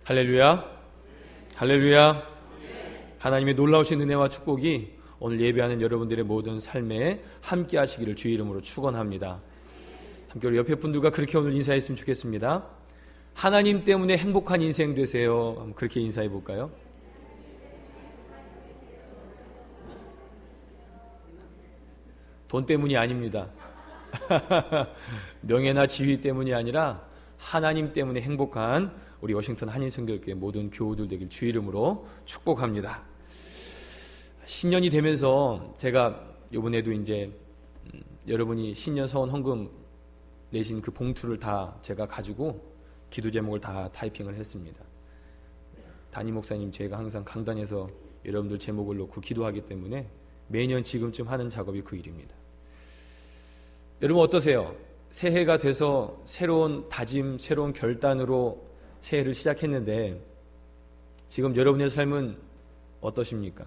할렐루야, 할렐루야. 하나님의 놀라우신 은혜와 축복이 오늘 예배하는 여러분들의 모든 삶에 함께 하시기를 주의 이름으로 축원합니다. 함께 우리 옆에 분들과 그렇게 오늘 인사했으면 좋겠습니다. 하나님 때문에 행복한 인생 되세요. 한번 그렇게 인사해 볼까요? 돈 때문이 아닙니다. 명예나 지위 때문이 아니라 하나님 때문에 행복한 우리 워싱턴 한인성결교회 모든 교우들 되길 주의 이름으로 축복합니다. 신년이 되면서 제가 이번에도 이제 여러분이 신년 서원 헌금 내신 그 봉투를 다 제가 가지고 기도 제목을 다 타이핑을 했습니다. 담임 목사님, 제가 항상 강단에서 여러분들 제목을 놓고 기도하기 때문에 매년 지금쯤 하는 작업이 그 일입니다. 여러분 어떠세요? 새해가 돼서 새로운 다짐, 새로운 결단으로 새해를 시작했는데 지금 여러분의 삶은 어떠십니까?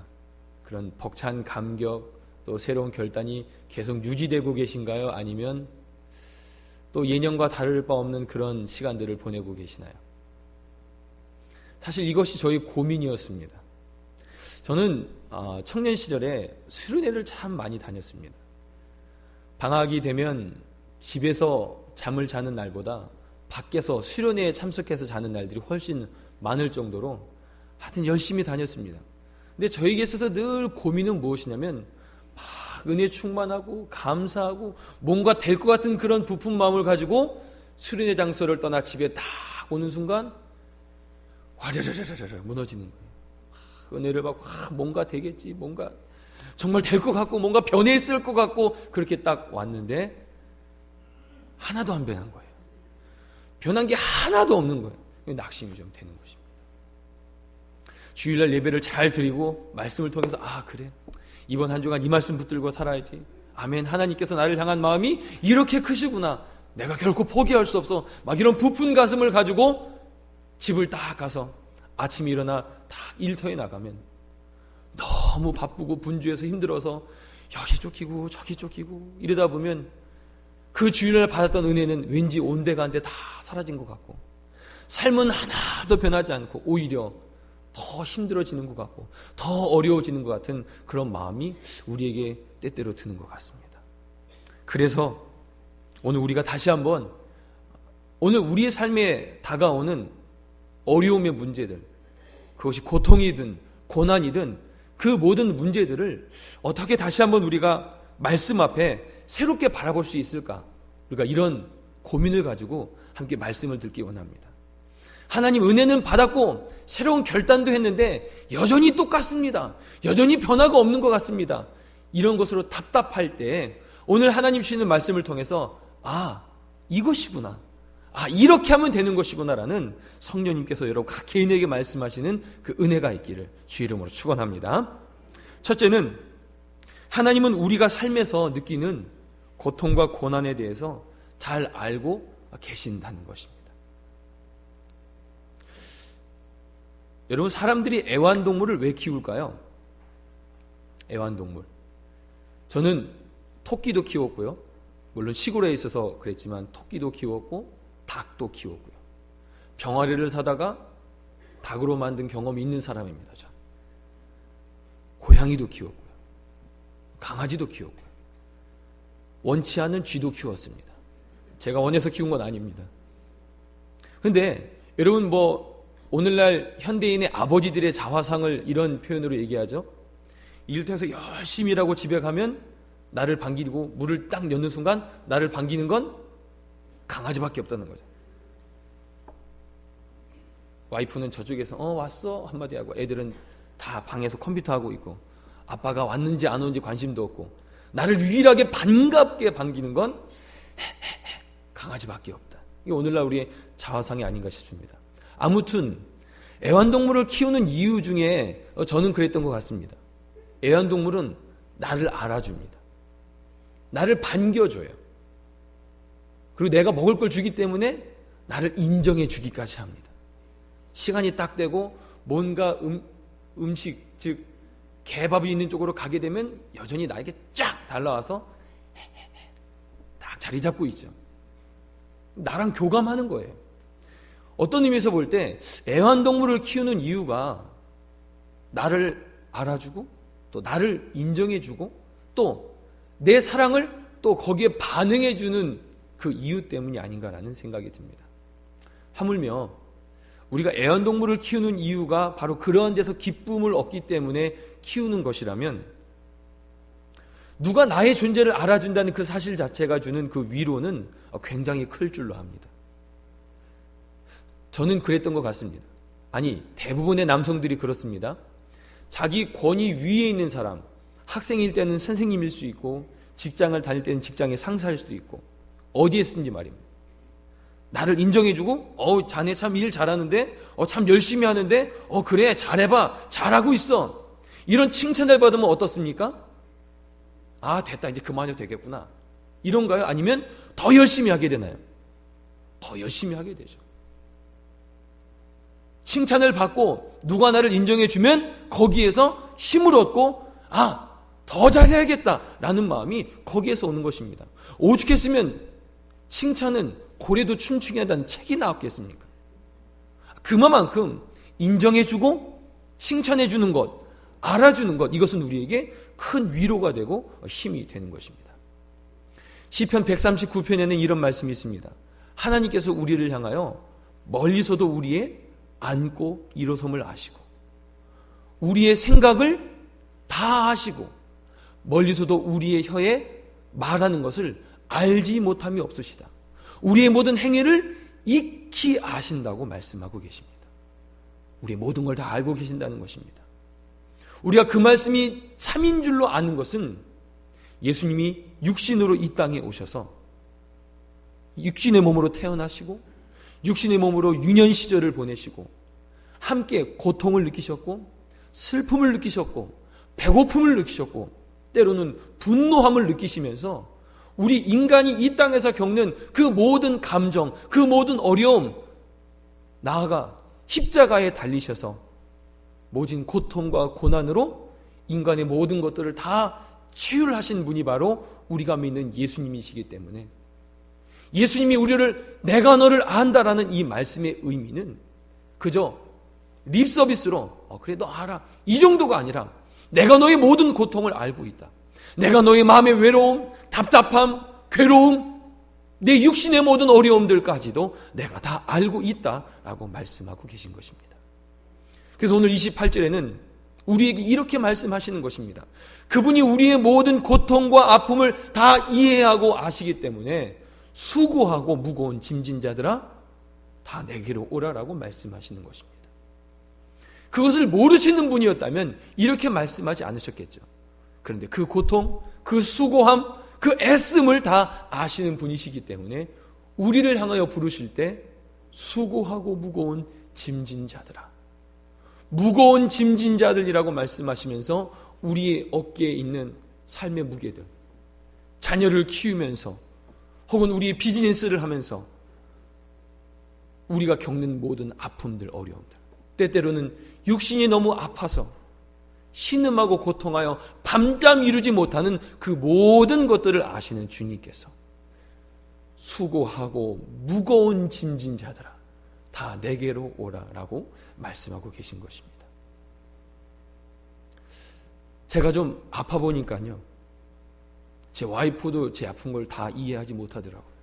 그런 벅찬 감격, 또 새로운 결단이 계속 유지되고 계신가요? 아니면 또 예년과 다를 바 없는 그런 시간들을 보내고 계시나요? 사실 이것이 저희 고민이었습니다. 저는 청년 시절에 수련회를 참 많이 다녔습니다. 방학이 되면 집에서 잠을 자는 날보다 밖에서 수련회에 참석해서 자는 날들이 훨씬 많을 정도로 하여튼 열심히 다녔습니다. 근데 저에게 있어서 늘 고민은 무엇이냐면 막 은혜 충만하고 감사하고 뭔가 될 것 같은 그런 부푼 마음을 가지고 수련회 장소를 떠나 집에 딱 오는 순간 와르르르르 무너지는 거예요. 은혜를 받고 뭔가 되겠지, 뭔가 정말 될 것 같고 뭔가 변해 있을 것 같고 그렇게 딱 왔는데 하나도 안 변한 거예요. 변한 게 하나도 없는 거예요. 낙심이 좀 되는 것입니다. 주일날 예배를 잘 드리고 말씀을 통해서 그래, 이번 한 주간 이 말씀 붙들고 살아야지. 아멘, 하나님께서 나를 향한 마음이 이렇게 크시구나, 내가 결코 포기할 수 없어, 막 이런 부푼 가슴을 가지고 집을 딱 가서 아침에 일어나 딱 일터에 나가면 너무 바쁘고 분주해서 힘들어서 여기 쫓기고 저기 쫓기고 이러다 보면 그 주일날 받았던 은혜는 왠지 온데간데 다 사라진 것 같고 삶은 하나도 변하지 않고 오히려 더 힘들어지는 것 같고 더 어려워지는 것 같은 그런 마음이 우리에게 때때로 드는 것 같습니다. 그래서 오늘 우리가 다시 한번 오늘 우리의 삶에 다가오는 어려움의 문제들, 그것이 고통이든 고난이든 그 모든 문제들을 어떻게 다시 한번 우리가 말씀 앞에 새롭게 바라볼 수 있을까? 우리가 이런 고민을 가지고 함께 말씀을 듣기 원합니다. 하나님 은혜는 받았고 새로운 결단도 했는데 여전히 똑같습니다. 여전히 변화가 없는 것 같습니다. 이런 것으로 답답할 때 오늘 하나님 주시는 말씀을 통해서 이것이구나, 이렇게 하면 되는 것이구나라는 성령님께서 여러분 각 개인에게 말씀하시는 그 은혜가 있기를 주 이름으로 축원합니다. 첫째는 하나님은 우리가 삶에서 느끼는 고통과 고난에 대해서 잘 알고 계신다는 것입니다. 여러분, 사람들이 애완동물을 왜 키울까요? 애완동물. 저는 토끼도 키웠고요. 물론 시골에 있어서 그랬지만 토끼도 키웠고 닭도 키웠고요. 병아리를 사다가 닭으로 만든 경험이 있는 사람입니다. 저. 고양이도 키웠고요. 강아지도 키웠고요. 원치 않은 쥐도 키웠습니다. 제가 원해서 키운 건 아닙니다. 근데 여러분 오늘날 현대인의 아버지들의 자화상을 이런 표현으로 얘기하죠. 일터에서 열심히 일하고 집에 가면 나를 반기고 물을 딱 넣는 순간 나를 반기는 건 강아지밖에 없다는 거죠. 와이프는 저쪽에서 왔어 한마디 하고 애들은 다 방에서 컴퓨터 하고 있고 아빠가 왔는지 안 오는지 관심도 없고 나를 유일하게 반갑게 반기는 건 강아지밖에 없다. 이게 오늘날 우리의 자화상이 아닌가 싶습니다. 아무튼 애완동물을 키우는 이유 중에 저는 그랬던 것 같습니다. 애완동물은 나를 알아줍니다. 나를 반겨줘요. 그리고 내가 먹을 걸 주기 때문에 나를 인정해 주기까지 합니다. 시간이 딱 되고 뭔가 음식, 즉 개밥이 있는 쪽으로 가게 되면 여전히 나에게 쫙 달라와서 딱 자리 잡고 있죠. 나랑 교감하는 거예요. 어떤 의미에서 볼 때 애완동물을 키우는 이유가 나를 알아주고 또 나를 인정해주고 또 내 사랑을 또 거기에 반응해주는 그 이유 때문이 아닌가라는 생각이 듭니다. 하물며 우리가 애완동물을 키우는 이유가 바로 그러한 데서 기쁨을 얻기 때문에 키우는 것이라면 누가 나의 존재를 알아준다는 그 사실 자체가 주는 그 위로는 굉장히 클 줄로 압니다. 저는 그랬던 것 같습니다. 아니, 대부분의 남성들이 그렇습니다. 자기 권위 위에 있는 사람, 학생일 때는 선생님일 수 있고 직장을 다닐 때는 직장의 상사일 수도 있고 어디에 쓰는지 말입니다. 나를 인정해주고 자네 참 일 잘하는데 참 열심히 하는데 그래 잘해봐 잘하고 있어 이런 칭찬을 받으면 어떻습니까? 아 됐다 이제 그만해도 되겠구나 이런가요? 아니면 더 열심히 하게 되나요? 더 열심히 하게 되죠. 칭찬을 받고 누가 나를 인정해주면 거기에서 힘을 얻고 더 잘해야겠다라는 마음이 거기에서 오는 것입니다. 오죽했으면 칭찬은 고래도 춤추게 한다는 책이 나왔겠습니까? 그만큼 인정해주고 칭찬해주는 것, 알아주는 것 이것은 우리에게 큰 위로가 되고 힘이 되는 것입니다. 시편 139편에는 이런 말씀이 있습니다. 하나님께서 우리를 향하여 멀리서도 우리의 안고 일어섬을 아시고 우리의 생각을 다 아시고 멀리서도 우리의 혀에 말하는 것을 알지 못함이 없으시다. 우리의 모든 행위를 익히 아신다고 말씀하고 계십니다. 우리의 모든 걸 다 알고 계신다는 것입니다. 우리가 그 말씀이 참인 줄로 아는 것은 예수님이 육신으로 이 땅에 오셔서 육신의 몸으로 태어나시고 육신의 몸으로 유년 시절을 보내시고 함께 고통을 느끼셨고 슬픔을 느끼셨고 배고픔을 느끼셨고 때로는 분노함을 느끼시면서 우리 인간이 이 땅에서 겪는 그 모든 감정, 그 모든 어려움, 나아가 십자가에 달리셔서 모진 고통과 고난으로 인간의 모든 것들을 다 체휼하신 분이 바로 우리가 믿는 예수님이시기 때문에 예수님이 우리를 내가 너를 안다라는 이 말씀의 의미는 그저 립서비스로 그래 너 알아 이 정도가 아니라 내가 너의 모든 고통을 알고 있다. 내가 너의 마음의 외로움, 답답함, 괴로움, 내 육신의 모든 어려움들까지도 내가 다 알고 있다라고 말씀하고 계신 것입니다. 그래서 오늘 28절에는 우리에게 이렇게 말씀하시는 것입니다. 그분이 우리의 모든 고통과 아픔을 다 이해하고 아시기 때문에 수고하고 무거운 짐진 자들아 다 내게로 오라라고 말씀하시는 것입니다. 그것을 모르시는 분이었다면 이렇게 말씀하지 않으셨겠죠. 그런데 그 고통, 그 수고함, 그 애씀을 다 아시는 분이시기 때문에 우리를 향하여 부르실 때 수고하고 무거운 짐진 자들아, 무거운 짐진 자들이라고 말씀하시면서 우리의 어깨에 있는 삶의 무게들, 자녀를 키우면서 혹은 우리의 비즈니스를 하면서 우리가 겪는 모든 아픔들, 어려움들, 때때로는 육신이 너무 아파서 신음하고 고통하여 밤잠 이루지 못하는 그 모든 것들을 아시는 주님께서 수고하고 무거운 짐진 자들아 다 내게로 오라라고 말씀하고 계신 것입니다. 제가 좀 아파 보니까요, 제 와이프도 제 아픈 걸 다 이해하지 못하더라고요.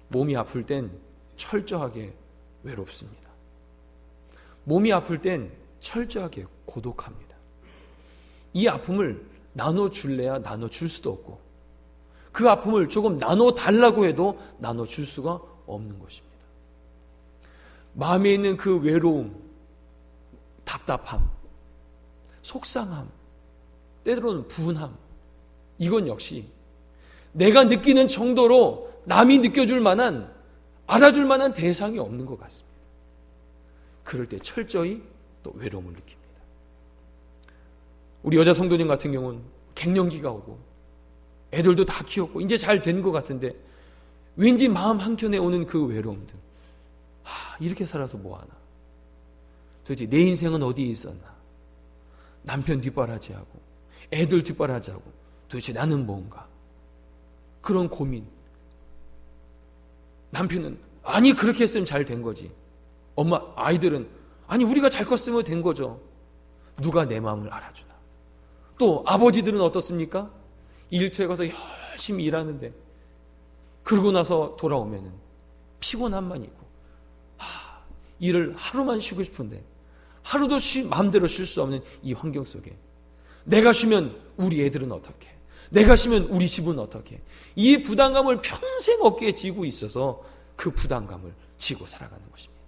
몸이 아플 땐 철저하게 외롭습니다. 몸이 아플 땐 철저하게 고독합니다. 이 아픔을 나눠줄래야 나눠줄 수도 없고 그 아픔을 조금 나눠달라고 해도 나눠줄 수가 없는 것입니다. 마음에 있는 그 외로움, 답답함, 속상함, 때로는 분함, 이건 역시 내가 느끼는 정도로 남이 느껴줄 만한, 알아줄 만한 대상이 없는 것 같습니다. 그럴 때 철저히 또 외로움을 느낍니다. 우리 여자 성도님 같은 경우는 갱년기가 오고 애들도 다 키웠고 이제 잘 된 것 같은데 왠지 마음 한켠에 오는 그 외로움들, 이렇게 살아서 뭐하나, 도대체 내 인생은 어디에 있었나, 남편 뒷바라지하고 애들 뒷바라지하고 도대체 나는 뭔가, 그런 고민. 남편은 아니 그렇게 했으면 잘 된 거지. 아이들은 아니 우리가 잘 컸으면 된 거죠. 누가 내 마음을 알아주나. 또 아버지들은 어떻습니까? 일터에 가서 열심히 일하는데 그러고 나서 돌아오면은 피곤함만 있고 일을 하루만 쉬고 싶은데 하루도 마음대로 쉴 수 없는 이 환경 속에 내가 쉬면 우리 애들은 어떻게, 내가 쉬면 우리 집은 어떻게, 이 부담감을 평생 어깨에 지고 있어서 그 부담감을 지고 살아가는 것입니다.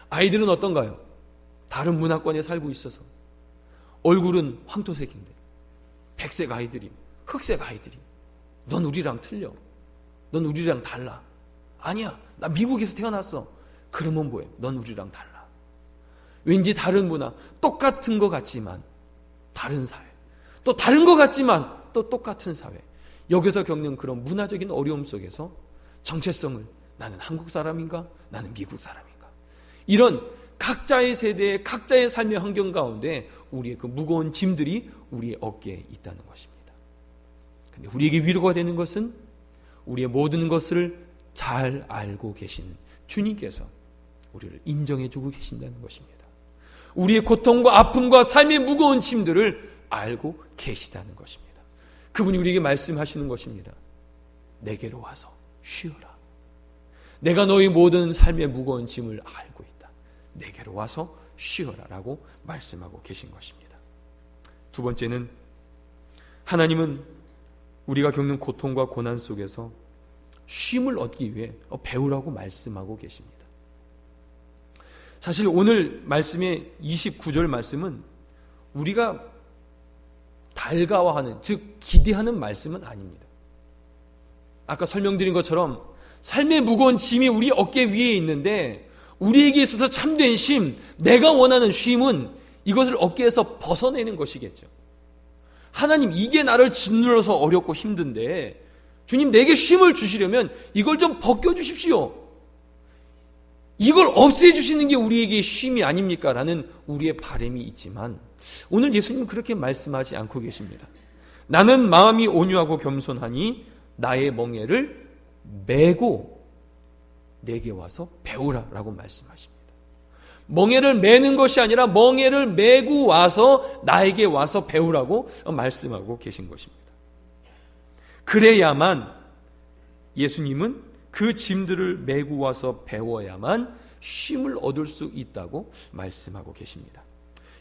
아이들은 어떤가요? 다른 문화권에 살고 있어서 얼굴은 황토색인데 백색 아이들이, 흑색 아이들이 넌 우리랑 틀려, 넌 우리랑 달라, 아니야 나 미국에서 태어났어. 그러면 뭐해? 넌 우리랑 달라. 왠지 다른 문화, 똑같은 것 같지만 다른 사회, 또 다른 것 같지만 또 똑같은 사회, 여기서 겪는 그런 문화적인 어려움 속에서 정체성을 나는 한국 사람인가? 나는 미국 사람인가? 이런 각자의 세대의 각자의 삶의 환경 가운데 우리의 그 무거운 짐들이 우리의 어깨에 있다는 것입니다. 근데 우리에게 위로가 되는 것은 우리의 모든 것을 잘 알고 계신 주님께서 우리를 인정해주고 계신다는 것입니다. 우리의 고통과 아픔과 삶의 무거운 짐들을 알고 계시다는 것입니다. 그분이 우리에게 말씀하시는 것입니다. 내게로 와서 쉬어라. 내가 너희 모든 삶의 무거운 짐을 알고 있다. 내게로 와서 쉬어라 라고 말씀하고 계신 것입니다. 두 번째는 하나님은 우리가 겪는 고통과 고난 속에서 쉼을 얻기 위해 배우라고 말씀하고 계십니다. 사실 오늘 말씀의 29절 말씀은 우리가 달가워하는, 즉 기대하는 말씀은 아닙니다. 아까 설명드린 것처럼 삶의 무거운 짐이 우리 어깨 위에 있는데 우리에게 있어서 참된 쉼, 내가 원하는 쉼은 이것을 어깨에서 벗어내는 것이겠죠. 하나님, 이게 나를 짓눌러서 어렵고 힘든데 주님, 내게 쉼을 주시려면 이걸 좀 벗겨주십시오. 이걸 없애주시는 게 우리에게 쉼이 아닙니까? 라는 우리의 바람이 있지만 오늘 예수님은 그렇게 말씀하지 않고 계십니다. 나는 마음이 온유하고 겸손하니 나의 멍에를 메고 내게 와서 배우라 라고 말씀하십니다. 멍에를 메는 것이 아니라 멍에를 메고 와서 나에게 와서 배우라고 말씀하고 계신 것입니다. 그래야만 예수님은 그 짐들을 메고 와서 배워야만 쉼을 얻을 수 있다고 말씀하고 계십니다.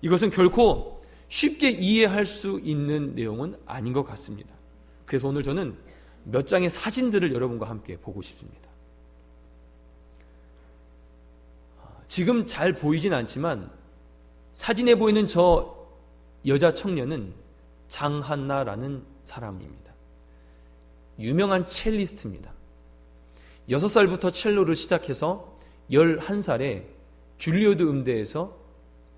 이것은 결코 쉽게 이해할 수 있는 내용은 아닌 것 같습니다. 그래서 오늘 저는 몇 장의 사진들을 여러분과 함께 보고 싶습니다. 지금 잘 보이진 않지만 사진에 보이는 저 여자 청년은 장한나라는 사람입니다. 유명한 첼리스트입니다. 6살부터 첼로를 시작해서 11살에 줄리어드 음대에서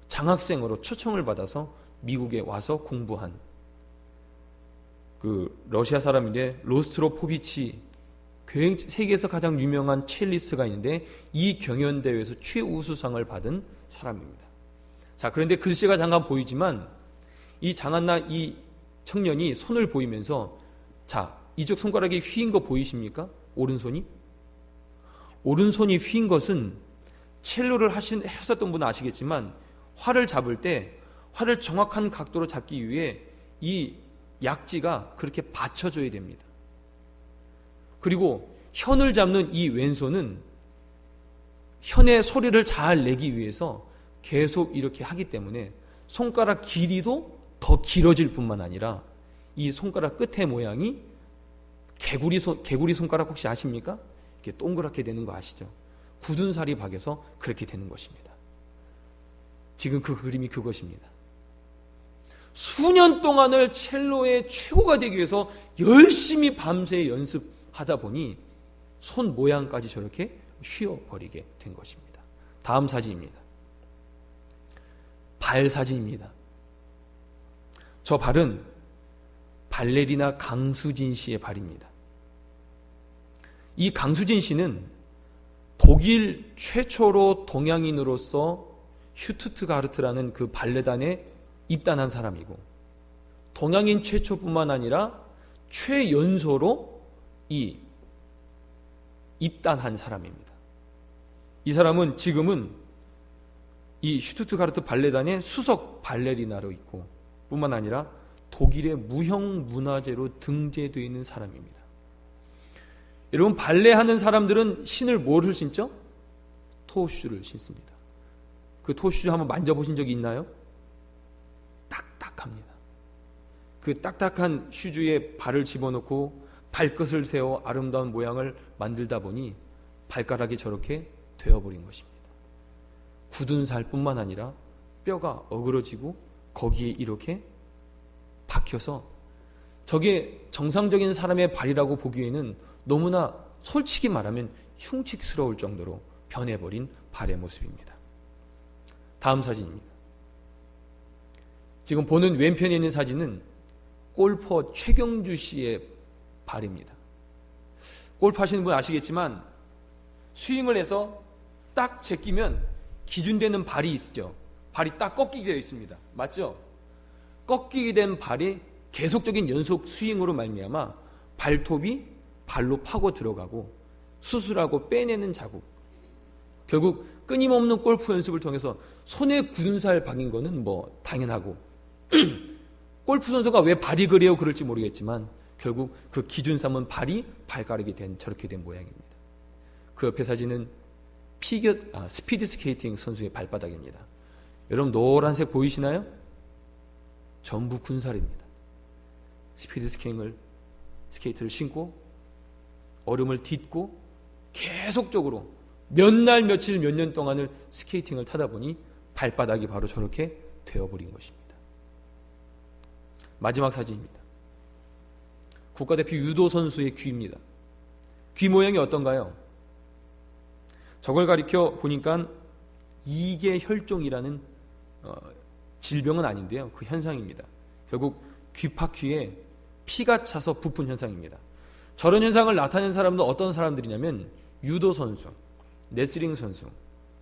장학생으로 초청을 받아서 미국에 와서 공부한 그 러시아 사람인데 로스트로포비치, 세계에서 가장 유명한 첼리스트가 있는데 이 경연대회에서 최우수상을 받은 사람입니다. 자, 그런데 글씨가 잠깐 보이지만 이 장한나 이 청년이 손을 보이면서, 자, 이쪽 손가락이 휘인 거 보이십니까? 오른손이? 오른손이 휘인 것은 첼로를 하셨던 분은 아시겠지만 활을 잡을 때 활을 정확한 각도로 잡기 위해 이 약지가 그렇게 받쳐줘야 됩니다. 그리고 현을 잡는 이 왼손은 현의 소리를 잘 내기 위해서 계속 이렇게 하기 때문에 손가락 길이도 더 길어질 뿐만 아니라 이 손가락 끝의 모양이 개구리 손가락 혹시 아십니까? 이렇게 동그랗게 되는 거 아시죠? 굳은 살이 박여서 그렇게 되는 것입니다. 지금 그 그림이 그것입니다. 수년 동안을 첼로의 최고가 되기 위해서 열심히 밤새 연습하다 보니 손 모양까지 저렇게 휘어버리게 된 것입니다. 다음 사진입니다. 발 사진입니다. 저 발은 발레리나 강수진 씨의 발입니다. 이 강수진 씨는 독일 최초로 동양인으로서 슈투트가르트라는 그 발레단에 입단한 사람이고, 동양인 최초뿐만 아니라 최연소로 이 입단한 사람입니다. 이 사람은 지금은 이 슈투트가르트 발레단의 수석 발레리나로 있고 뿐만 아니라 독일의 무형문화재로 등재되어 있는 사람입니다. 여러분, 발레하는 사람들은 신을 뭐를 신죠? 토슈를 신습니다. 그 토슈 한번 만져보신 적이 있나요? 딱딱합니다. 그 딱딱한 슈즈에 발을 집어넣고 발끝을 세워 아름다운 모양을 만들다 보니 발가락이 저렇게 되어버린 것입니다. 굳은 살뿐만 아니라 뼈가 어그러지고 거기에 이렇게 박혀서 저게 정상적인 사람의 발이라고 보기에는 너무나 솔직히 말하면 흉측스러울 정도로 변해버린 발의 모습입니다. 다음 사진입니다. 지금 보는 왼편에 있는 사진은 골퍼 최경주 씨의 발입니다. 골프 하시는 분 아시겠지만 스윙을 해서 딱 제끼면 기준되는 발이 있죠. 발이 딱 꺾이게 되어 있습니다. 맞죠? 꺾이게 된 발이 계속적인 연속 스윙으로 말미암아 발톱이 발로 파고 들어가고 수술하고 빼내는 자국, 결국 끊임없는 골프 연습을 통해서 손에 굳은 살 박인 거는 뭐 당연하고 골프 선수가 왜 발이 그래요 그럴지 모르겠지만 결국 그 기준 삼은 발이 발가락이 된 저렇게 된 모양입니다. 그 옆에 사진은 스피드 스케이팅 선수의 발바닥입니다. 여러분 노란색 보이시나요? 전부 군살입니다. 스피드 스케이트를 신고 얼음을 딛고 계속적으로 몇 날 며칠 몇 년 동안을 스케이팅을 타다 보니 발바닥이 바로 저렇게 되어버린 것입니다. 마지막 사진입니다. 국가대표 유도 선수의 귀입니다. 귀 모양이 어떤가요? 저걸 가리켜 보니까 이계혈종이라는 질병은 아닌데요. 그 현상입니다. 결국 귀파귀에 피가 차서 부푼 현상입니다. 저런 현상을 나타낸 사람도 어떤 사람들이냐면 유도 선수, 레슬링 선수,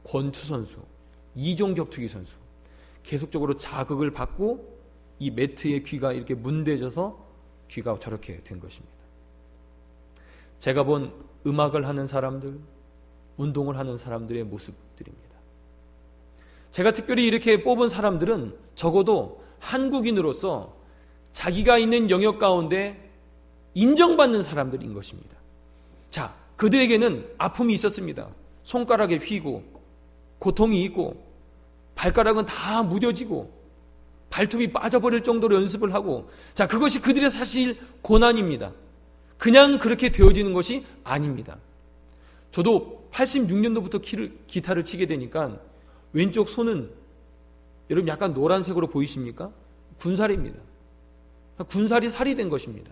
권투 선수, 이종 격투기 선수, 계속적으로 자극을 받고 이 매트에 귀가 이렇게 문대져서 귀가 저렇게 된 것입니다. 제가 본 음악을 하는 사람들, 운동을 하는 사람들의 모습들입니다. 제가 특별히 이렇게 뽑은 사람들은 적어도 한국인으로서 자기가 있는 영역 가운데 인정받는 사람들인 것입니다. 자, 그들에게는 아픔이 있었습니다. 손가락에 휘고 고통이 있고 발가락은 다 무뎌지고 발톱이 빠져버릴 정도로 연습을 하고, 자, 그것이 그들의 사실 고난입니다. 그냥 그렇게 되어지는 것이 아닙니다. 저도 86년도부터 기타를 치게 되니까 왼쪽 손은 여러분 약간 노란색으로 보이십니까? 군살입니다. 군살이 살이 된 것입니다.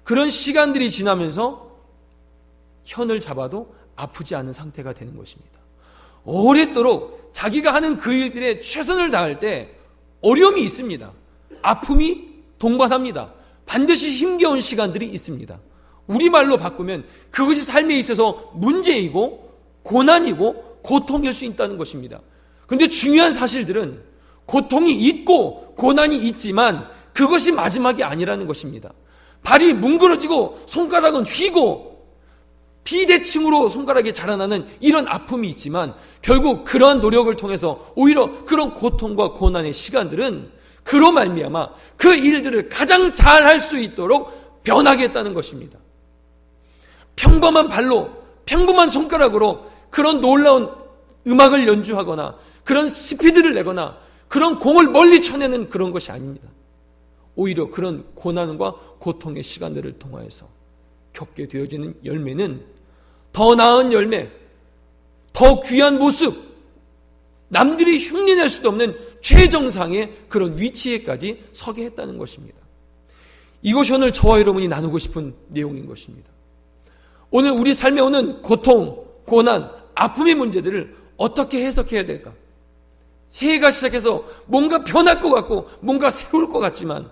그런 시간들이 지나면서 현을 잡아도 아프지 않은 상태가 되는 것입니다. 오랫도록 자기가 하는 그 일들에 최선을 다할 때 어려움이 있습니다. 아픔이 동반합니다. 반드시 힘겨운 시간들이 있습니다. 우리말로 바꾸면 그것이 삶에 있어서 문제이고 고난이고 고통일 수 있다는 것입니다. 그런데 중요한 사실들은 고통이 있고 고난이 있지만 그것이 마지막이 아니라는 것입니다. 발이 뭉그러지고 손가락은 휘고 비대칭으로 손가락이 자라나는 이런 아픔이 있지만 결국 그러한 노력을 통해서 오히려 그런 고통과 고난의 시간들은 그로 말미암아 그 일들을 가장 잘 할 수 있도록 변하게 했다는 것입니다. 평범한 발로 평범한 손가락으로 그런 놀라운 음악을 연주하거나 그런 스피드를 내거나 그런 공을 멀리 쳐내는 그런 것이 아닙니다. 오히려 그런 고난과 고통의 시간들을 통하여서 겪게 되어지는 열매는 더 나은 열매, 더 귀한 모습, 남들이 흉내낼 수도 없는 최정상의 그런 위치에까지 서게 했다는 것입니다. 이것이 오늘 저와 여러분이 나누고 싶은 내용인 것입니다. 오늘 우리 삶에 오는 고통, 고난, 아픔의 문제들을 어떻게 해석해야 될까? 새해가 시작해서 뭔가 변할 것 같고 뭔가 새로울 것 같지만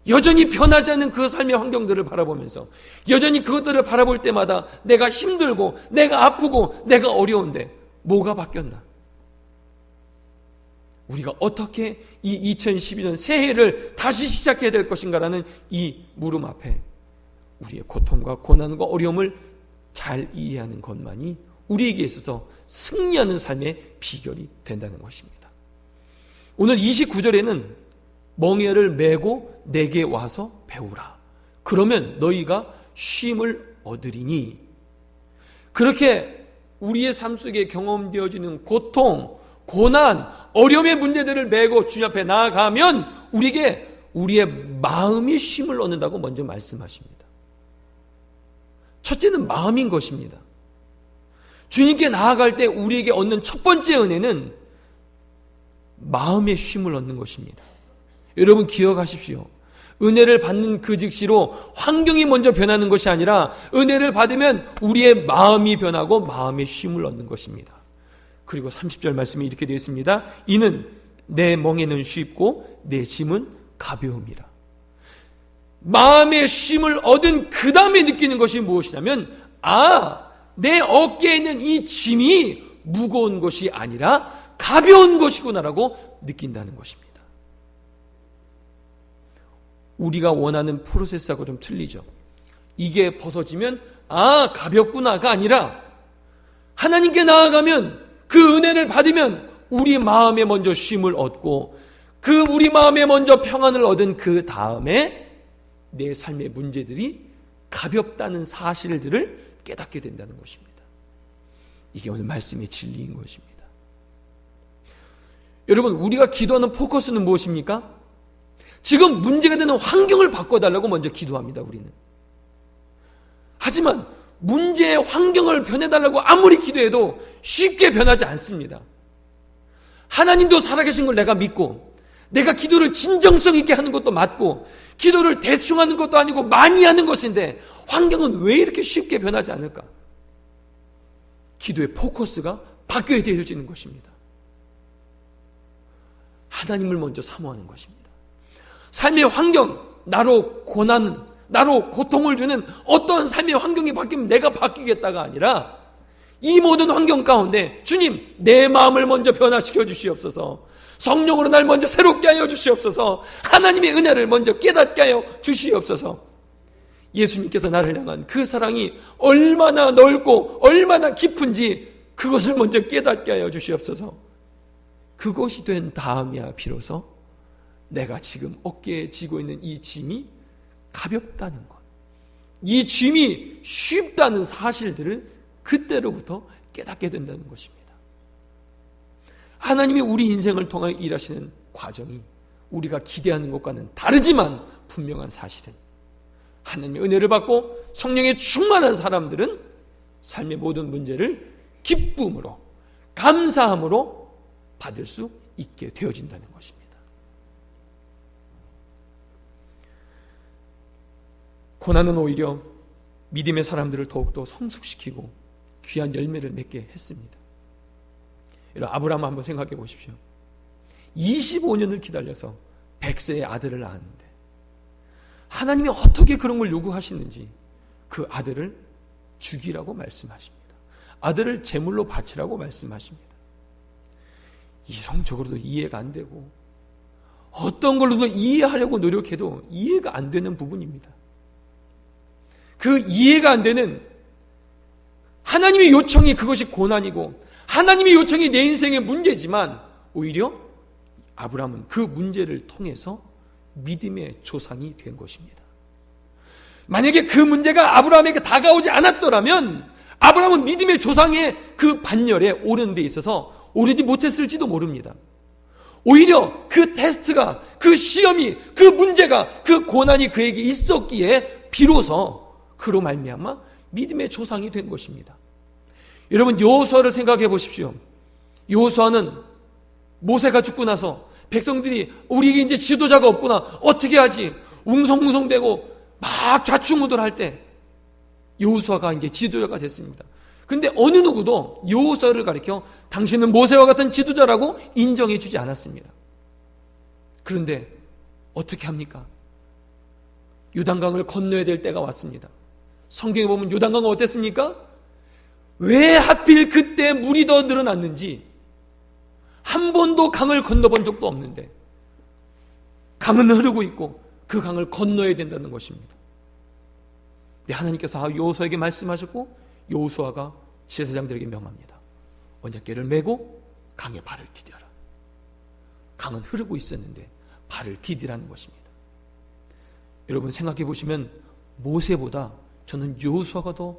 여전히 변하지 않는 그 삶의 환경들을 바라보면서 여전히 그것들을 바라볼 때마다 내가 힘들고 내가 아프고 내가 어려운데 뭐가 바뀌었나? 우리가 어떻게 이 2012년 새해를 다시 시작해야 될 것인가라는 이 물음 앞에 우리의 고통과 고난과 어려움을 잘 이해하는 것만이 우리에게 있어서 승리하는 삶의 비결이 된다는 것입니다. 오늘 29절에는 멍에를 메고 내게 와서 배우라. 그러면 너희가 쉼을 얻으리니. 그렇게 우리의 삶 속에 경험되어지는 고통, 고난, 어려움의 문제들을 메고 주님 앞에 나아가면 우리에게 우리의 마음이 쉼을 얻는다고 먼저 말씀하십니다. 첫째는 마음인 것입니다. 주님께 나아갈 때 우리에게 얻는 첫 번째 은혜는 마음의 쉼을 얻는 것입니다. 여러분 기억하십시오. 은혜를 받는 그 즉시로 환경이 먼저 변하는 것이 아니라 은혜를 받으면 우리의 마음이 변하고 마음의 쉼을 얻는 것입니다. 그리고 30절 말씀이 이렇게 되어 있습니다. 이는 내 멍에는 쉽고 내 짐은 가벼움이라. 마음의 쉼을 얻은 그 다음에 느끼는 것이 무엇이냐면 내 어깨에 있는 이 짐이 무거운 것이 아니라 가벼운 것이구나라고 느낀다는 것입니다. 우리가 원하는 프로세스하고 좀 틀리죠. 이게 벗어지면 가볍구나가 아니라 하나님께 나아가면 그 은혜를 받으면 우리 마음에 먼저 쉼을 얻고 그 우리 마음에 먼저 평안을 얻은 그 다음에 내 삶의 문제들이 가볍다는 사실들을 깨닫게 된다는 것입니다. 이게 오늘 말씀의 진리인 것입니다. 여러분, 우리가 기도하는 포커스는 무엇입니까? 지금 문제가 되는 환경을 바꿔달라고 먼저 기도합니다. 우리는. 하지만 문제의 환경을 변해달라고 아무리 기도해도 쉽게 변하지 않습니다. 하나님도 살아계신 걸 내가 믿고 내가 기도를 진정성 있게 하는 것도 맞고 기도를 대충 하는 것도 아니고 많이 하는 것인데 환경은 왜 이렇게 쉽게 변하지 않을까? 기도의 포커스가 바뀌어야 되어지는 것입니다. 하나님을 먼저 사모하는 것입니다. 삶의 환경, 나로 고난, 나로 고통을 주는 어떤 삶의 환경이 바뀌면 내가 바뀌겠다가 아니라 이 모든 환경 가운데 주님, 내 마음을 먼저 변화시켜 주시옵소서. 성령으로 날 먼저 새롭게 하여 주시옵소서. 하나님의 은혜를 먼저 깨닫게 하여 주시옵소서. 예수님께서 나를 향한 그 사랑이 얼마나 넓고 얼마나 깊은지 그것을 먼저 깨닫게 하여 주시옵소서. 그것이 된 다음이야 비로소 내가 지금 어깨에 지고 있는 이 짐이 가볍다는 것, 이 짐이 쉽다는 사실들을 그때로부터 깨닫게 된다는 것입니다. 하나님이 우리 인생을 통해 일하시는 과정이 우리가 기대하는 것과는 다르지만 분명한 사실은 하나님의 은혜를 받고 성령에 충만한 사람들은 삶의 모든 문제를 기쁨으로, 감사함으로 받을 수 있게 되어진다는 것입니다. 고난은 오히려 믿음의 사람들을 더욱더 성숙시키고 귀한 열매를 맺게 했습니다. 여러분, 아브라함 한번 생각해 보십시오. 25년을 기다려서 100세의 아들을 낳았는데 하나님이 어떻게 그런 걸 요구하시는지 그 아들을 죽이라고 말씀하십니다. 아들을 제물로 바치라고 말씀하십니다. 이성적으로도 이해가 안 되고 어떤 걸로도 이해하려고 노력해도 이해가 안 되는 부분입니다. 그 이해가 안 되는 하나님의 요청이 그것이 고난이고 하나님의 요청이 내 인생의 문제지만 오히려 아브라함은 그 문제를 통해서 믿음의 조상이 된 것입니다. 만약에 그 문제가 아브라함에게 다가오지 않았더라면 아브라함은 믿음의 조상의 그 반열에 오르는 데 있어서 오르지 못했을지도 모릅니다. 오히려 그 테스트가, 그 시험이, 그 문제가, 그 고난이 그에게 있었기에 비로소 그로 말미암아 믿음의 조상이 된 것입니다. 여러분, 여호수아를 생각해 보십시오. 여호수아는 모세가 죽고 나서 백성들이 우리에게 이제 지도자가 없구나, 어떻게 하지? 웅성웅성대고 막 좌충우돌할 때 여호수아가 이제 지도자가 됐습니다. 그런데 어느 누구도 여호수아를 가리켜 당신은 모세와 같은 지도자라고 인정해 주지 않았습니다. 그런데 어떻게 합니까? 요단강을 건너야 될 때가 왔습니다. 성경에 보면 요단강은 어땠습니까? 왜 하필 그때 물이 더 늘어났는지 한 번도 강을 건너본 적도 없는데 강은 흐르고 있고 그 강을 건너야 된다는 것입니다. 하나님께서 여호수아에게 말씀하셨고 여호수아가 제사장들에게 명합니다. 언약궤를 메고 강에 발을 디뎌라. 강은 흐르고 있었는데 발을 디디라는 것입니다. 여러분 생각해 보시면 모세보다 저는 여호수아가 더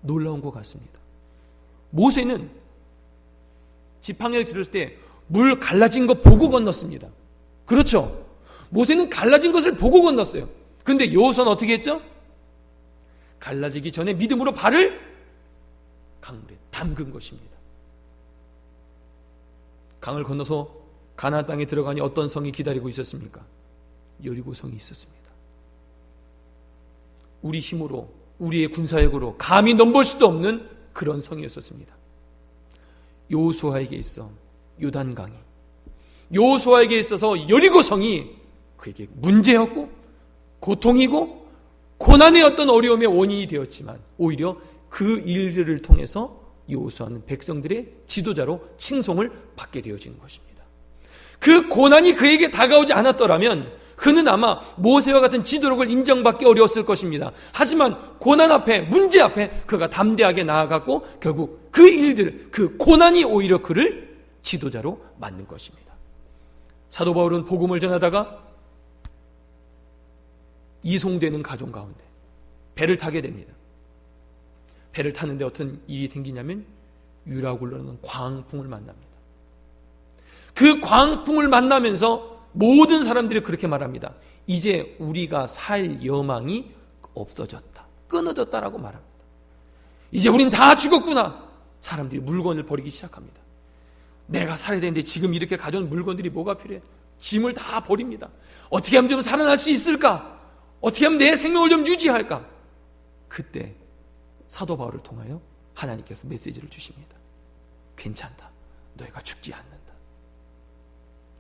놀라운 것 같습니다. 모세는 지팡이를 들었을 때 물 갈라진 거 보고 건넜습니다. 그렇죠? 모세는 갈라진 것을 보고 건넜어요. 근데 여호수아는 어떻게 했죠? 갈라지기 전에 믿음으로 발을 강물에 담근 것입니다. 강을 건너서 가나안 땅에 들어가니 어떤 성이 기다리고 있었습니까? 여리고 성이 있었습니다. 우리 힘으로, 우리의 군사력으로 감히 넘볼 수도 없는 그런 성이었었습니다. 여호수아에게 있어 요단강이, 여호수아에게 있어서 여리고 성이 그에게 문제였고 고통이고 고난의 어떤 어려움의 원인이 되었지만 오히려 그 일들을 통해서 여호수아는 백성들의 지도자로 칭송을 받게 되어지는 것입니다. 그 고난이 그에게 다가오지 않았더라면 그는 아마 모세와 같은 지도력을 인정받기 어려웠을 것입니다. 하지만 고난 앞에, 문제 앞에 그가 담대하게 나아갔고 결국 그 일들, 그 고난이 오히려 그를 지도자로 만든 것입니다. 사도 바울은 복음을 전하다가 이송되는 가족 가운데 배를 타게 됩니다. 배를 타는데 어떤 일이 생기냐면 유라굴로라는 광풍을 만납니다. 그 광풍을 만나면서 모든 사람들이 그렇게 말합니다. 이제 우리가 살 여망이 없어졌다, 끊어졌다라고 말합니다. 이제 우린 다 죽었구나. 사람들이 물건을 버리기 시작합니다. 내가 살아야 되는데 지금 이렇게 가져온 물건들이 뭐가 필요해? 짐을 다 버립니다. 어떻게 하면 좀 살아날 수 있을까? 어떻게 하면 내 생명을 좀 유지할까? 그때 사도 바울을 통하여 하나님께서 메시지를 주십니다. 괜찮다. 너희가 죽지 않는다.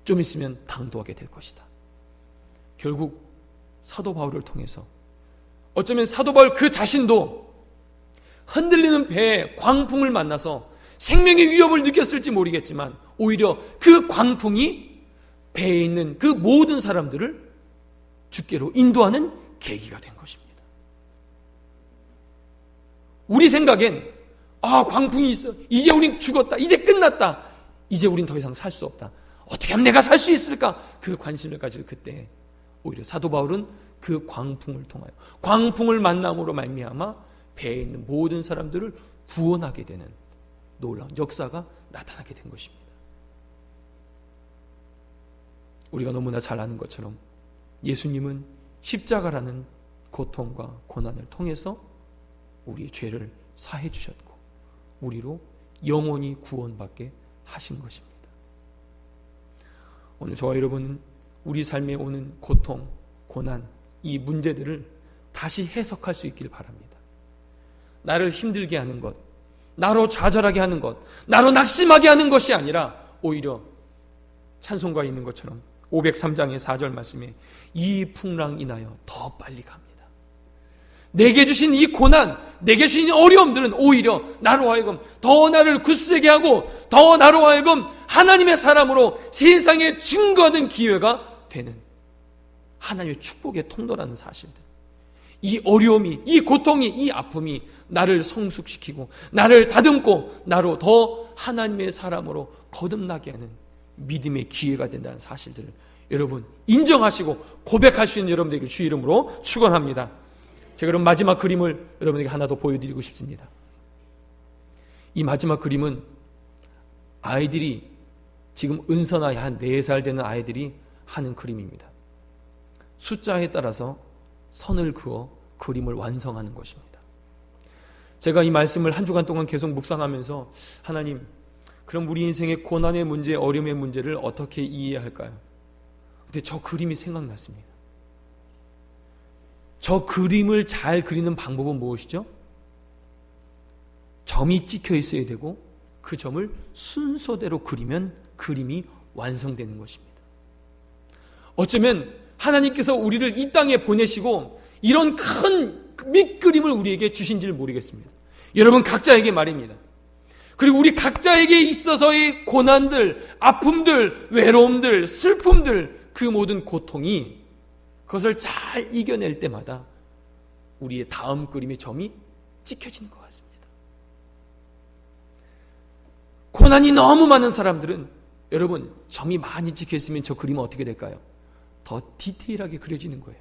좀 있으면 당도하게 될 것이다. 결국 사도 바울을 통해서 어쩌면 사도 바울 그 자신도 흔들리는 배에 광풍을 만나서 생명의 위협을 느꼈을지 모르겠지만 오히려 그 광풍이 배에 있는 그 모든 사람들을 주께로 인도하는 계기가 된 것입니다. 우리 생각엔 광풍이 있어. 이제 우린 죽었다. 이제 끝났다. 이제 우린 더 이상 살 수 없다. 어떻게 하면 내가 살 수 있을까? 그 관심을 가질 그때 오히려 사도 바울은 그 광풍을 통하여 광풍을 만남으로 말미암아 배에 있는 모든 사람들을 구원하게 되는 놀라운 역사가 나타나게 된 것입니다. 우리가 너무나 잘 아는 것처럼 예수님은 십자가라는 고통과 고난을 통해서 우리의 죄를 사해 주셨고 우리로 영원히 구원받게 하신 것입니다. 오늘 저와 여러분은 우리 삶에 오는 고통, 고난, 이 문제들을 다시 해석할 수 있길 바랍니다. 나를 힘들게 하는 것, 나로 좌절하게 하는 것, 나로 낙심하게 하는 것이 아니라 오히려 찬송가에 있는 것처럼 503장의 4절 말씀에 이 풍랑 인하여 더 빨리 갑니다. 내게 주신 이 고난, 내게 주신 이 어려움들은 오히려 나로 하여금 더 나를 굳세게 하고 더 나로 하여금 하나님의 사람으로 세상에 증거하는 기회가 되는 하나님의 축복의 통로라는 사실들. 이 어려움이, 이 고통이, 이 아픔이 나를 성숙시키고 나를 다듬고 나로 더 하나님의 사람으로 거듭나게 하는 믿음의 기회가 된다는 사실들을 여러분 인정하시고 고백할 수 있는 여러분들에게 주 이름으로 축원합니다. 제가 그럼 마지막 그림을 여러분에게 하나 더 보여드리고 싶습니다. 이 마지막 그림은 아이들이 지금 은서나이 한 4살 되는 아이들이 하는 그림입니다. 숫자에 따라서 선을 그어 그림을 완성하는 것입니다. 제가 이 말씀을 한 주간 동안 계속 묵상하면서 하나님, 그럼 우리 인생의 고난의 문제, 어려움의 문제를 어떻게 이해할까요? 근데 저 그림이 생각났습니다. 저 그림을 잘 그리는 방법은 무엇이죠? 점이 찍혀 있어야 되고 그 점을 순서대로 그리면 그림이 완성되는 것입니다. 어쩌면 하나님께서 우리를 이 땅에 보내시고 이런 큰 밑그림을 우리에게 주신지를 모르겠습니다. 여러분 각자에게 말입니다. 그리고 우리 각자에게 있어서의 고난들, 아픔들, 외로움들, 슬픔들, 그 모든 고통이 그것을 잘 이겨낼 때마다 우리의 다음 그림의 점이 찍혀지는 것 같습니다. 고난이 너무 많은 사람들은 여러분 점이 많이 찍혀있으면 저 그림은 어떻게 될까요? 더 디테일하게 그려지는 거예요.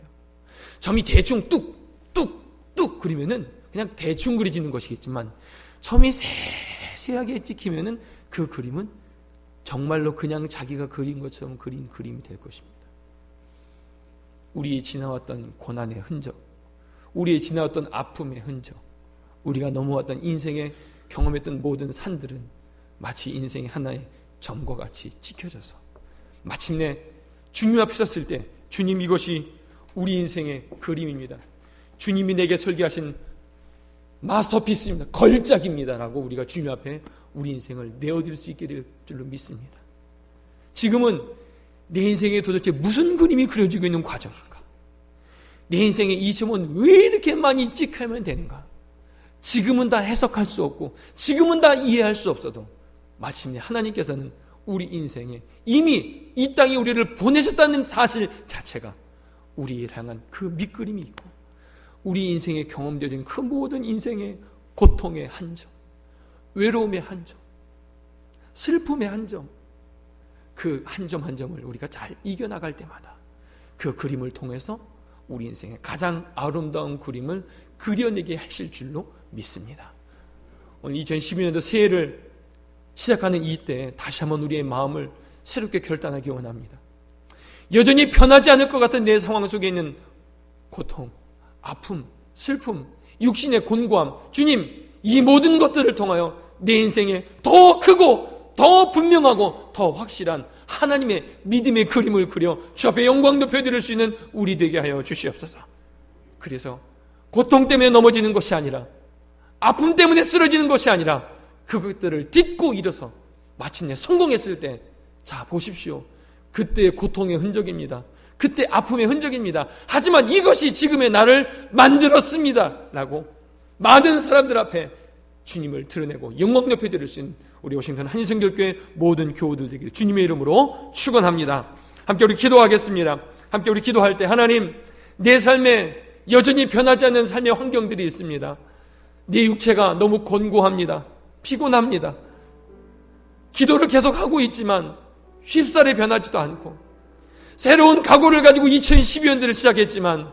점이 대충 뚝뚝뚝 그리면은 그냥 대충 그려지는 것이겠지만 점이 세세하게 찍히면은 그 그림은 정말로 그냥 자기가 그린 것처럼 그린 그림이 될 것입니다. 우리의 지나왔던 고난의 흔적, 우리의 지나왔던 아픔의 흔적, 우리가 넘어왔던 인생에 경험했던 모든 산들은 마치 인생의 하나의 점과 같이 찍혀져서 마침내 주님 앞에 섰을 때 주님 이것이 우리 인생의 그림입니다. 주님이 내게 설계하신 마스터피스입니다. 걸작입니다. 라고 우리가 주님 앞에 우리 인생을 내어드릴 수 있게 될 줄로 믿습니다. 지금은 내 인생에 도대체 무슨 그림이 그려지고 있는 과정인가? 내 인생의 이 점은 왜 이렇게 많이 찍히면 되는가? 지금은 다 해석할 수 없고 지금은 다 이해할 수 없어도 마침내 하나님께서는 우리 인생에 이미 이 땅에 우리를 보내셨다는 사실 자체가 우리를 향한 그 밑그림이 있고 우리 인생에 경험되어진 그 모든 인생의 고통의 한 점, 외로움의 한 점, 슬픔의 한 점, 그 한 점 한 점을 우리가 잘 이겨나갈 때마다 그 그림을 통해서 우리 인생의 가장 아름다운 그림을 그려내게 하실 줄로 믿습니다. 오늘 2012년도 새해를 시작하는 이때 다시 한번 우리의 마음을 새롭게 결단하기 원합니다. 여전히 변하지 않을 것 같은 내 상황 속에 있는 고통, 아픔, 슬픔, 육신의 곤고함, 주님 이 모든 것들을 통하여 내 인생에 더 크고 더 분명하고 더 확실한 하나님의 믿음의 그림을 그려 주 앞에 영광 높여드릴 수 있는 우리 되게 하여 주시옵소서. 그래서 고통 때문에 넘어지는 것이 아니라 아픔 때문에 쓰러지는 것이 아니라 그것들을 딛고 일어서 마침내 성공했을 때 자 보십시오. 그때의 고통의 흔적입니다. 그때 아픔의 흔적입니다. 하지만 이것이 지금의 나를 만들었습니다 라고 많은 사람들 앞에 주님을 드러내고 영광 높여드릴 수 있는 우리 워싱턴 한인성결교회 모든 교우들 되기를 주님의 이름으로 축원합니다. 함께 우리 기도하겠습니다. 함께 우리 기도할 때 하나님 내 삶에 여전히 변하지 않는 삶의 환경들이 있습니다. 내 육체가 너무 곤고합니다. 피곤합니다. 기도를 계속하고 있지만 쉽사리 변하지도 않고 새로운 각오를 가지고 2012년도를 시작했지만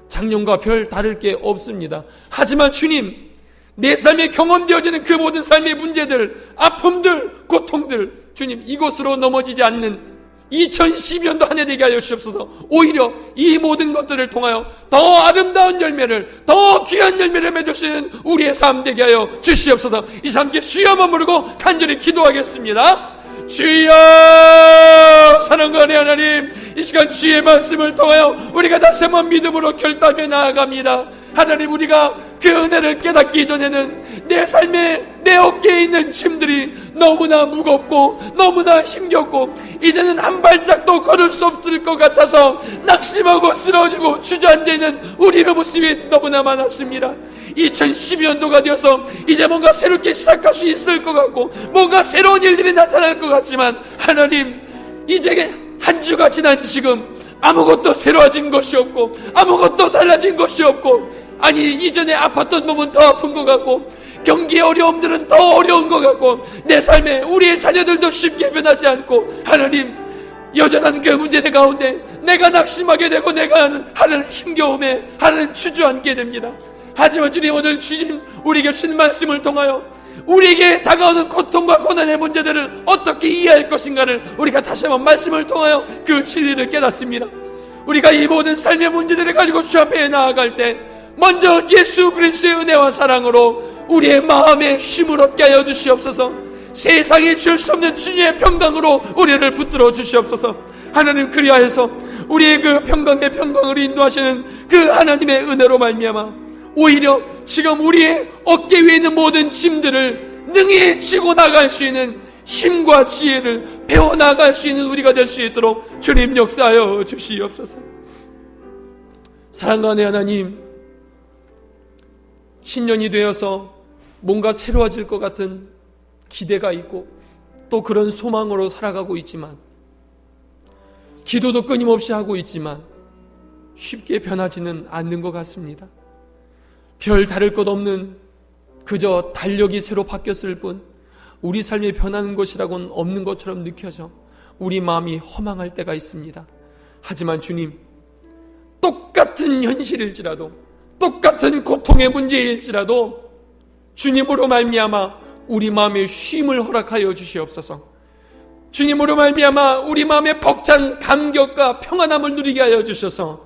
작년과 별 다를 게 없습니다. 하지만 주님 내 삶에 경험되어지는 그 모든 삶의 문제들, 아픔들, 고통들 주님 이곳으로 넘어지지 않는 2012년도 한 해 되게 하여 주옵소서. 오히려 이 모든 것들을 통하여 더 아름다운 열매를, 더 귀한 열매를 맺으시는 우리의 삶 되게 하여 주시옵소서. 이 함께 주여만 부르고 간절히 기도하겠습니다. 주여 사랑하는 하나님 이 시간 주의 말씀을 통하여 우리가 다시 한번 믿음으로 결단해 나아갑니다. 하나님 우리가 그 은혜를 깨닫기 전에는 내 삶에 내 어깨에 있는 짐들이 너무나 무겁고 너무나 힘겹고 이제는 한 발짝도 걸을 수 없을 것 같아서 낙심하고 쓰러지고 주저앉아 있는 우리의 모습이 너무나 많았습니다. 2012년도가 되어서 이제 뭔가 새롭게 시작할 수 있을 것 같고 뭔가 새로운 일들이 나타날 것 같지만 하나님 이제 한 주가 지난 지금 아무것도 새로워진 것이 없고 아무것도 달라진 것이 없고 아니 이전에 아팠던 몸은 더 아픈 것 같고 경기의 어려움들은 더 어려운 것 같고 내 삶에 우리의 자녀들도 쉽게 변하지 않고 하나님 여전한 그 문제들 가운데 내가 낙심하게 되고 내가 하는 힘겨움에 하는 주저앉게 됩니다. 하지만 주님 오늘 주님 우리에게 주신 말씀을 통하여 우리에게 다가오는 고통과 고난의 문제들을 어떻게 이해할 것인가를 우리가 다시 한번 말씀을 통하여 그 진리를 깨닫습니다. 우리가 이 모든 삶의 문제들을 가지고 주 앞에 나아갈 때 먼저 예수 그리스도의 은혜와 사랑으로 우리의 마음에 힘을 얻게 하여 주시옵소서. 세상이 줄 수 없는 주님의 평강으로 우리를 붙들어 주시옵소서. 하나님 그리하여서 우리의 그 평강의 평강을 인도하시는 그 하나님의 은혜로 말미암아 오히려 지금 우리의 어깨 위에 있는 모든 짐들을 능히 지고 나갈 수 있는 힘과 지혜를 배워나갈 수 있는 우리가 될 수 있도록 주님 역사하여 주시옵소서. 사랑하는 하나님 신년이 되어서 뭔가 새로워질 것 같은 기대가 있고 또 그런 소망으로 살아가고 있지만 기도도 끊임없이 하고 있지만 쉽게 변하지는 않는 것 같습니다. 별 다를 것 없는 그저 달력이 새로 바뀌었을 뿐 우리 삶이 변하는 것이라고는 없는 것처럼 느껴져 우리 마음이 허망할 때가 있습니다. 하지만 주님, 똑같은 현실일지라도, 똑같은 고통의 문제일지라도 주님으로 말미암아 우리 마음에 쉼을 허락하여 주시옵소서. 주님으로 말미암아 우리 마음에 벅찬 감격과 평안함을 누리게 하여 주셔서,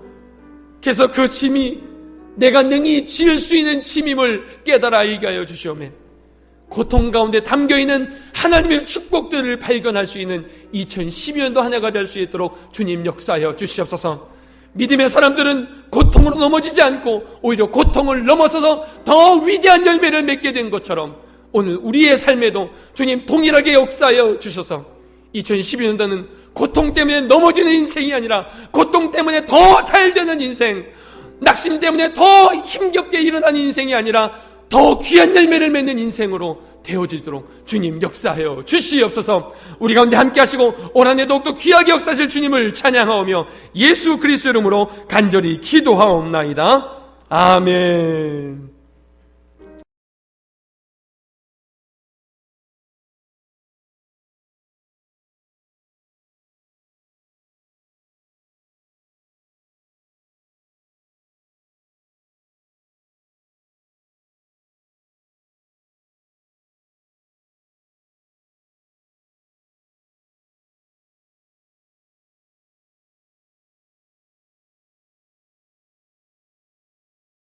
그래서 그 짐이 내가 능히 지을 수 있는 짐임을 깨달아 알게 하여 주시오매, 고통 가운데 담겨있는 하나님의 축복들을 발견할 수 있는 2012년도 한 해가 될 수 있도록 주님 역사하여 주시옵소서. 믿음의 사람들은 고통으로 넘어지지 않고 오히려 고통을 넘어서서 더 위대한 열매를 맺게 된 것처럼 오늘 우리의 삶에도 주님 동일하게 역사하여 주셔서 2012년도는 고통 때문에 넘어지는 인생이 아니라 고통 때문에 더 잘되는 인생, 낙심 때문에 더 힘겹게 일어나는 인생이 아니라 더 귀한 열매를 맺는 인생으로 되어지도록 주님 역사하여 주시옵소서. 우리 가운데 함께 하시고 올 한 해 더욱더 귀하게 역사하실 주님을 찬양하오며 예수 그리스도 이름으로 간절히 기도하옵나이다. 아멘.